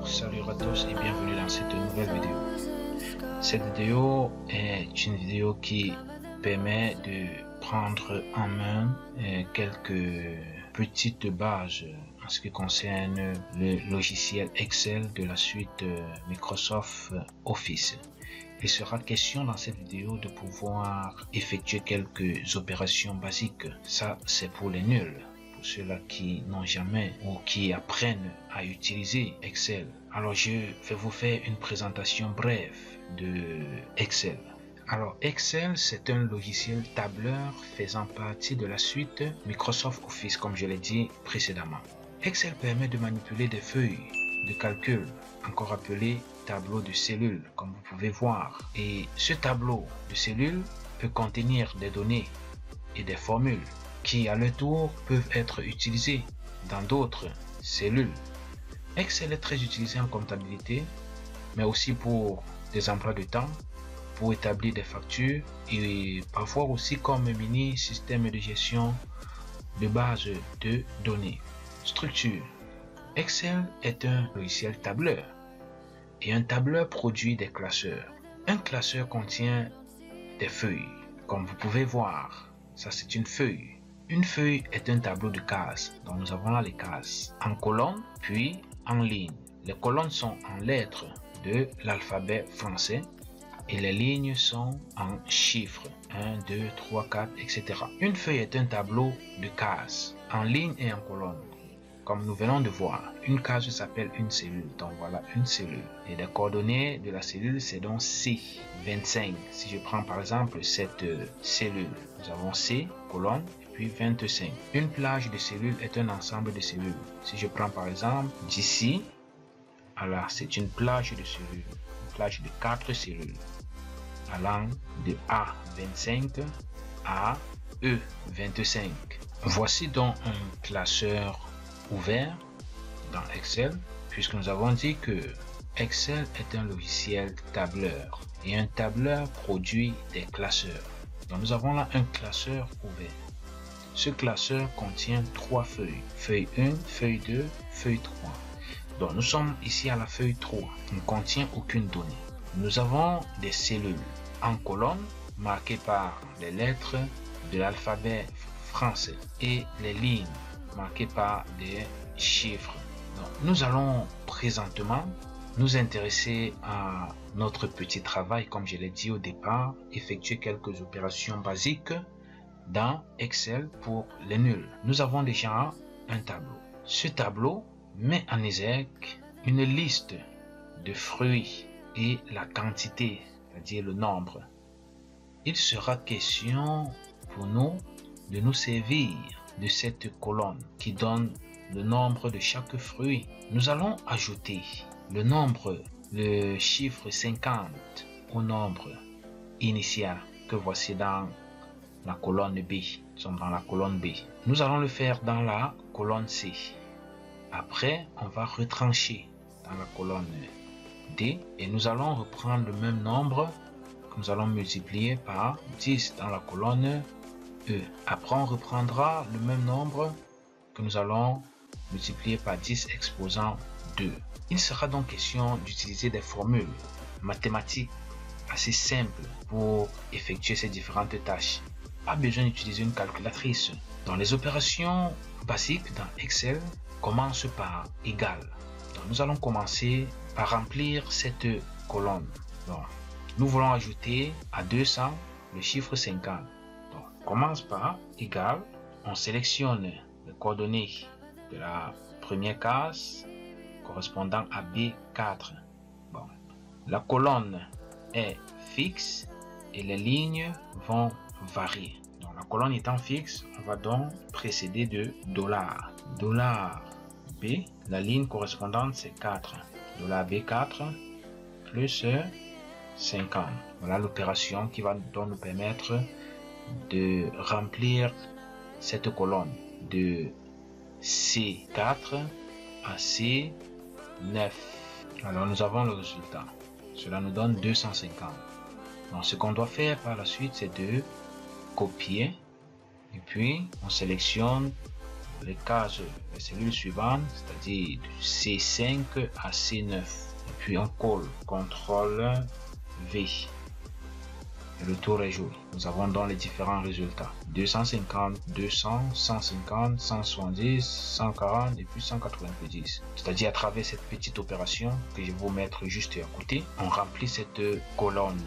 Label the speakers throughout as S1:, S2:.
S1: Salut à tous et bienvenue dans cette nouvelle vidéo. Cette vidéo est une vidéo qui permet de prendre en main quelques petites bases en ce qui concerne le logiciel Excel de la suite Microsoft Office. Il sera question dans cette vidéo de pouvoir effectuer quelques opérations basiques. Ça, c'est pour les nuls. Ceux-là qui n'ont jamais ou qui apprennent à utiliser Excel. Alors je vais vous faire une présentation brève de Excel. Alors Excel, c'est un logiciel tableur faisant partie de la suite Microsoft Office, comme je l'ai dit précédemment. Excel permet de manipuler des feuilles de calcul, encore appelées tableau de cellules, comme vous pouvez voir. Et ce tableau de cellules peut contenir des données et des formules qui à leur tour peuvent être utilisés dans d'autres cellules. Excel est très utilisé en comptabilité, mais aussi pour des emplois de temps, pour établir des factures et parfois aussi comme mini système de gestion de base de données. Structure. Excel est un logiciel tableur et un tableur produit des classeurs. Un classeur contient des feuilles, comme vous pouvez voir. Ça, c'est une feuille. Une feuille est un tableau de cases, donc nous avons là les cases en colonne puis en ligne. Les colonnes sont en lettres de l'alphabet français et les lignes sont en chiffres 1, 2, 3, 4, etc. Une feuille est un tableau de cases en ligne et en colonne. Comme nous venons de voir, une case s'appelle une cellule, donc voilà une cellule. Et les coordonnées de la cellule, c'est donc C25. Si je prends par exemple cette cellule, nous avons C, colonne, puis 25. Une plage de cellules est un ensemble de cellules. Si je prends par exemple d'ici, alors c'est une plage de cellules, une plage de 4 cellules, allant de A25 à E25. Voici donc un classeur ouvert dans Excel, puisque nous avons dit que Excel est un logiciel tableur et un tableur produit des classeurs. Donc nous avons là un classeur ouvert. Ce classeur contient 3 feuilles, feuille 1, feuille 2, feuille 3. Donc nous sommes ici à la feuille 3, qui ne contient aucune donnée. Nous avons des cellules en colonne marquées par les lettres de l'alphabet français et les lignes marquées par des chiffres. Donc, nous allons présentement nous intéresser à notre petit travail, comme je l'ai dit au départ, effectuer quelques opérations basiques dans Excel pour les nuls. Nous avons déjà un tableau. Ce tableau met en exergue une liste de fruits et la quantité, c'est-à-dire le nombre. Il sera question pour nous de nous servir de cette colonne qui donne le nombre de chaque fruit. Nous allons ajouter le nombre, le chiffre 50 au nombre initial que voici dans la colonne B. Nous sommes dans la colonne B. Nous allons le faire dans la colonne C. Après, on va retrancher dans la colonne D et nous allons reprendre le même nombre que nous allons multiplier par 10 dans la colonne E. Après, on reprendra le même nombre que nous allons multiplier par 10 exposant 2. Il sera donc question d'utiliser des formules mathématiques assez simples pour effectuer ces différentes tâches. Pas besoin d'utiliser une calculatrice. Dans les opérations basiques dans Excel, commence par égal. Donc, nous allons commencer par remplir cette colonne. Donc, nous voulons ajouter à 200 le chiffre 50. Donc, on commence par égal. On sélectionne les coordonnées de la première case correspondant à B4. Bon, la colonne est fixe et les lignes vont varier. Donc la colonne étant fixe, on va donc précéder de $. $B, la ligne correspondante c'est 4. $B4 plus 50. Voilà l'opération qui va donc nous permettre de remplir cette colonne de C4 à C9. Alors nous avons le résultat. Cela nous donne 250. Donc ce qu'on doit faire par la suite, c'est de copier et puis on sélectionne les cases, les cellules suivantes, c'est-à-dire de C5 à C9. Et puis on colle CTRL V. Et le tour est joué. Nous avons donc les différents résultats. 250, 200, 150, 170, 140 et puis 190. C'est-à-dire à travers cette petite opération que je vais vous mettre juste à côté, on remplit cette colonne.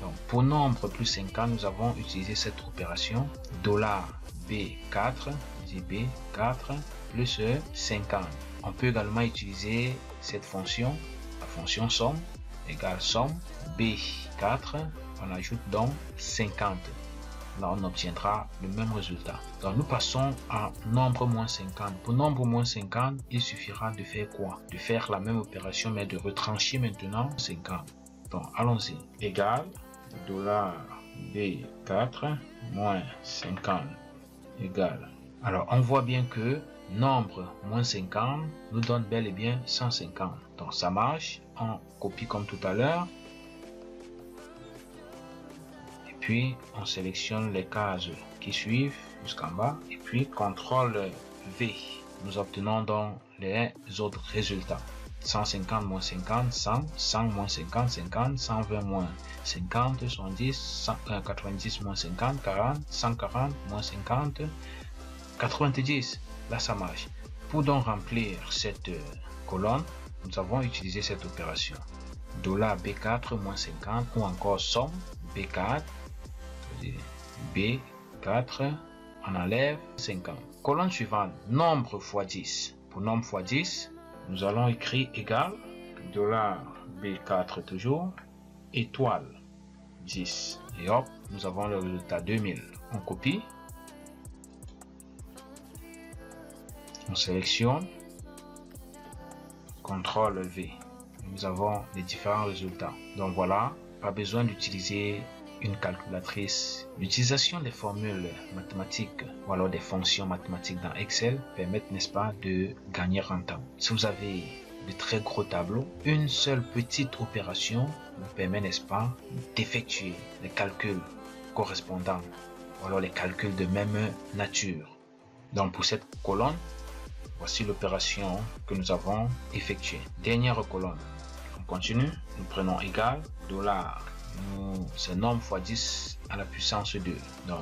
S1: Donc pour nombre plus 50, nous avons utilisé cette opération $B4, B4 plus 50. On peut également utiliser cette fonction, la fonction somme égale somme B4. On ajoute donc 50. Là, on obtiendra le même résultat. Donc, nous passons à nombre moins 50. Pour nombre moins 50, il suffira de faire quoi? De faire la même opération, mais de retrancher maintenant 50. Donc, allons-y. Égal $B4 moins 50 égale. Alors, on voit bien que nombre moins 50 nous donne bel et bien 150. Donc, ça marche. On copie comme tout à l'heure. Puis on sélectionne les cases qui suivent jusqu'en bas et puis CTRL V. Nous obtenons donc les autres résultats. 150 moins 50, 100, 100 moins 50, 50, 120 moins 50, 70, 90 moins 50, 40, 140 moins 50, 90. Là ça marche. Pour donc remplir cette colonne, nous avons utilisé cette opération. $B4 moins 50 ou encore somme B4. B4, on enlève 50. Colonne suivante, nombre x 10. Pour nombre x 10, nous allons écrire égal $B4 toujours, étoile 10. Et hop, nous avons le résultat 2000. On copie. On sélectionne. CTRL V. Nous avons les différents résultats. Donc voilà, pas besoin d'utiliser une calculatrice. L'utilisation des formules mathématiques ou alors des fonctions mathématiques dans Excel permettent, n'est-ce pas, de gagner en temps. Si vous avez de très gros tableaux, une seule petite opération vous permet, n'est-ce pas, d'effectuer les calculs correspondants ou alors les calculs de même nature. Donc pour cette colonne, voici l'opération que nous avons effectuée. Dernière colonne. On continue. Nous prenons égal c'est nombre x 10 à la puissance 2. Donc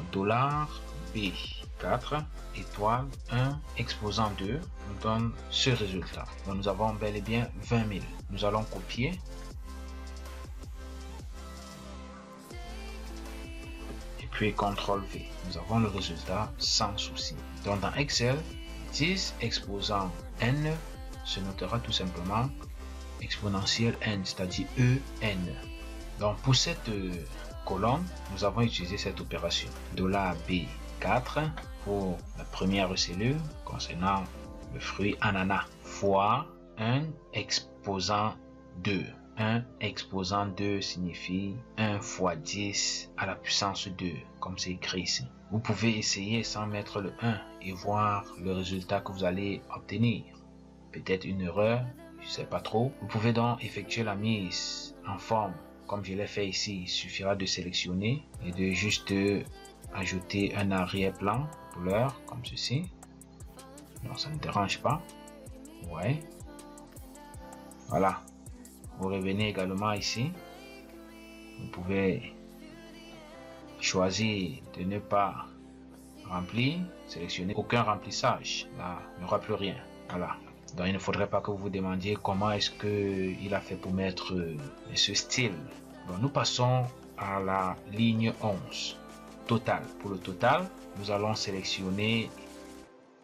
S1: $B4 étoile 1 exposant 2 nous donne ce résultat. Donc nous avons bel et bien 20 000. Nous allons copier. Et puis CTRL V. Nous avons le résultat sans souci. Donc dans Excel, 10 exposant n se notera tout simplement exponentielle n, c'est-à-dire EN. Donc pour cette colonne, nous avons utilisé cette opération. $B4 pour la première cellule concernant le fruit ananas fois 1 exposant 2. 1 exposant 2 signifie 1 fois 10 à la puissance 2, comme c'est écrit ici. Vous pouvez essayer sans mettre le 1 et voir le résultat que vous allez obtenir. Peut-être une erreur, je ne sais pas trop. Vous pouvez donc effectuer la mise en forme. Comme je l'ai fait ici, il suffira de sélectionner et de juste ajouter un arrière-plan couleur comme ceci. Donc ça ne dérange pas. Ouais. Voilà. Vous revenez également ici. Vous pouvez choisir de ne pas remplir, sélectionner aucun remplissage. Là, il n'y aura plus rien. Voilà. Donc il ne faudrait pas que vous vous demandiez comment est-ce qu'il a fait pour mettre ce style. Donc nous passons à la ligne 11. Total. Pour le total, nous allons sélectionner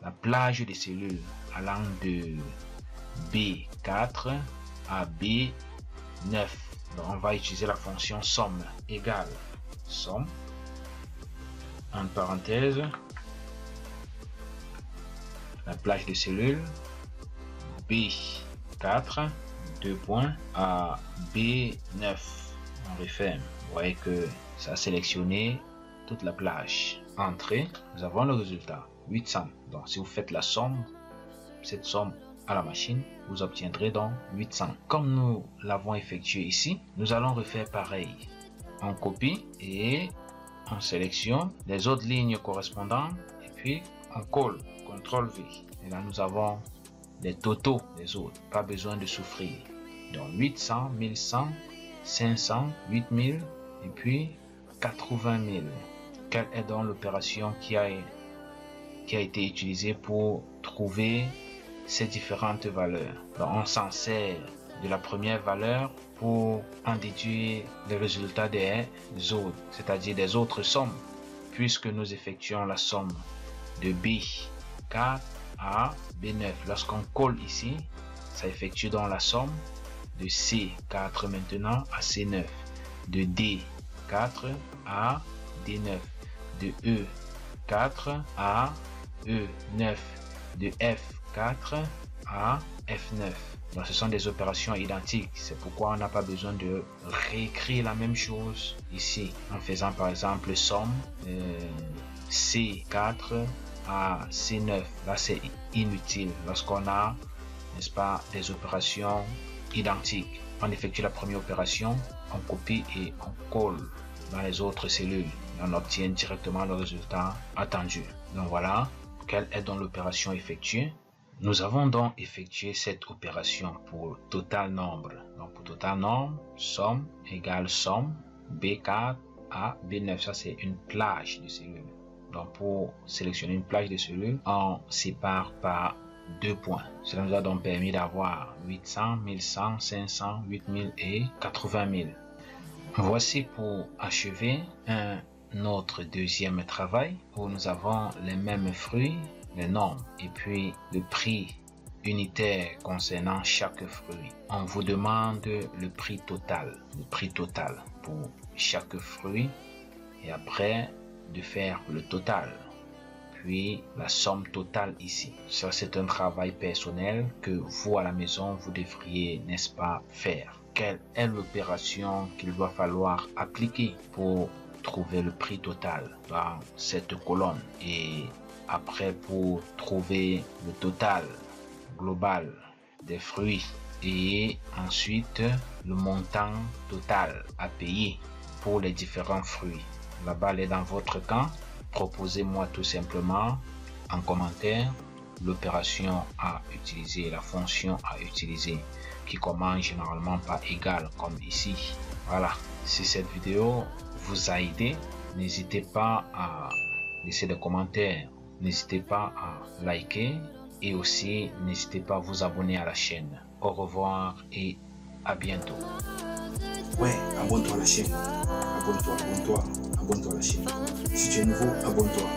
S1: la plage des cellules allant de B4 à B9. Donc on va utiliser la fonction somme égale somme en parenthèse la plage des cellules B4 2 points à B9. On referme. Vous voyez que ça a sélectionné toute la plage. Entrée, nous avons le résultat 800. Donc si vous faites la somme, cette somme à la machine, vous obtiendrez donc 800. Comme nous l'avons effectué ici, nous allons refaire pareil. On copie et on sélectionne les autres lignes correspondantes et puis on colle, CTRL V. Et là, nous avons les totaux des autres. Pas besoin de souffrir. Donc 800, 1100, 500, 8000 et puis 80 000. Quelle est donc l'opération qui a été utilisée pour trouver ces différentes valeurs? Donc, on s'en sert de la première valeur pour en déduire les résultats des autres, c'est-à-dire des autres sommes, puisque nous effectuons la somme de B4 à B9. Lorsqu'on colle ici, ça effectue donc la somme de C4 maintenant à C9, de D4 à D9, de E4 à E9, de F4 à F9. Donc ce sont des opérations identiques, c'est pourquoi on n'a pas besoin de réécrire la même chose ici en faisant par exemple somme C4 à C9. Là c'est inutile lorsqu'on a, n'est-ce pas, des opérations identiques. On effectue la première opération, on copie et on colle dans les autres cellules et on obtient directement le résultat attendu. Donc voilà, quelle est donc l'opération effectuée? Nous avons donc effectué cette opération pour total nombre. Donc pour total nombre, somme égale somme B4 à B9. Ça c'est une plage de cellules. Donc pour sélectionner une plage de cellules, on sépare par 2 points. Cela nous a donc permis d'avoir 800, 1100, 500, 8000 et 80 000. Voici pour achever un autre deuxième travail où nous avons les mêmes fruits, les nombres et puis le prix unitaire concernant chaque fruit. On vous demande le prix total pour chaque fruit et après de faire le total, puis la somme totale ici. Ça c'est un travail personnel que vous à la maison vous devriez, n'est-ce pas, faire. Quelle est l'opération qu'il va falloir appliquer pour trouver le prix total dans cette colonne? Et après, pour trouver le total global des fruits et ensuite le montant total à payer pour les différents fruits. La balle est dans votre camp. Proposez-moi tout simplement en commentaire l'opération à utiliser, la fonction à utiliser qui commence généralement par égal comme ici. Voilà, si cette vidéo vous a aidé, n'hésitez pas à laisser des commentaires, n'hésitez pas à liker et aussi n'hésitez pas à vous abonner à la chaîne. Au revoir et à bientôt.
S2: Ouais, abonne-toi à la chaîne. Abonne-toi à la chaîne. Si tu es nouveau, abonne-toi.